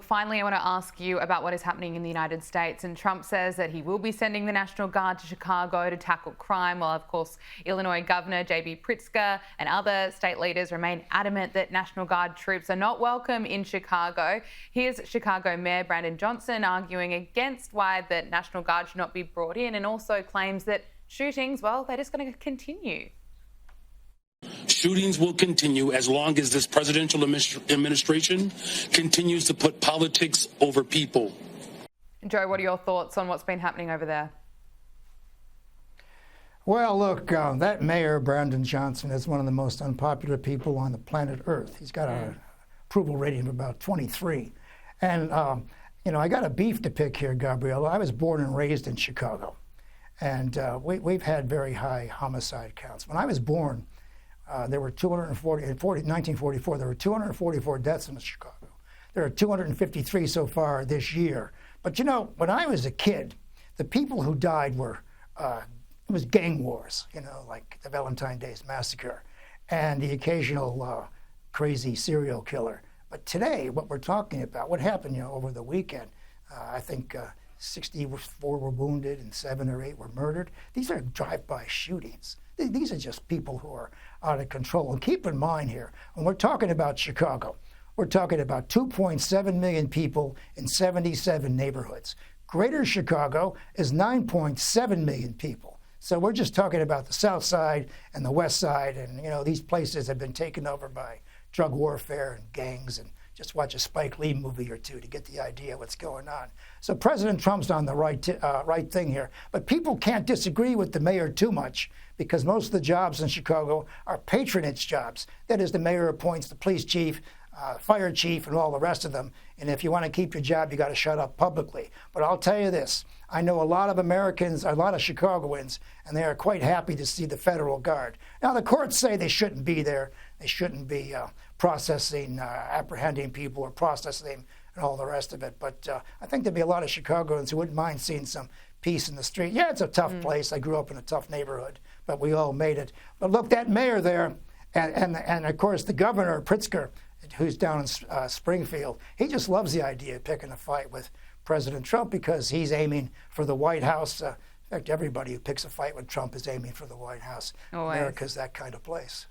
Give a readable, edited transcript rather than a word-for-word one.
finally, I want to ask you about what is happening in the United States. And Trump says that he will be sending the National Guard to Chicago to tackle crime, while, of course, Illinois Governor J.B. Pritzker and other state leaders remain adamant that National Guard troops are not welcome in Chicago. Here's Chicago Mayor Brandon Johnson arguing against why the National Guard should not be brought in, and also claims that shootings, well, they're just going to continue. Shootings will continue as long as this presidential administration continues to put politics over people. Joe, what are your thoughts on what's been happening over there? Well, look, that mayor, Brandon Johnson, is one of the most unpopular people on the planet Earth. He's got an approval rating of about 23. And, I got a beef to pick here, Gabriella. I was born and raised in Chicago. And we've had very high homicide counts. When I was born, there were 1944, there were 244 deaths in Chicago. There are 253 so far this year. But, when I was a kid, the people who died were, it was gang wars, like the Valentine's Day Massacre and the occasional crazy serial killer. But today, what we're talking about, what happened, over the weekend, I think 64 were wounded and 7 or 8 were murdered. These are drive-by shootings. These are just people who are out of control. And keep in mind here, when we're talking about Chicago, we're talking about 2.7 million people in 77 neighborhoods. Greater Chicago is 9.7 million people. So we're just talking about the South Side and the West Side. And, these places have been taken over by drug warfare and gangs. And just watch a Spike Lee movie or two to get the idea of what's going on. So President Trump's on the right thing here. But people can't disagree with the mayor too much, because most of the jobs in Chicago are patronage jobs. That is, the mayor appoints the police chief, fire chief, and all the rest of them. And if you want to keep your job, you got to shut up publicly. But I'll tell you this. I know a lot of Americans, a lot of Chicagoans, and they are quite happy to see the federal guard. Now, the courts say they shouldn't be there. They shouldn't be processing, apprehending people or processing and all the rest of it. But I think there'd be a lot of Chicagoans who wouldn't mind seeing some peace in the street. Yeah, it's a tough place. I grew up in a tough neighborhood, but we all made it. But look, that mayor there, and of course the governor, Pritzker, who's down in Springfield, he just loves the idea of picking a fight with President Trump, because he's aiming for the White House. In fact, everybody who picks a fight with Trump is aiming for the White House. Always. America's that kind of place.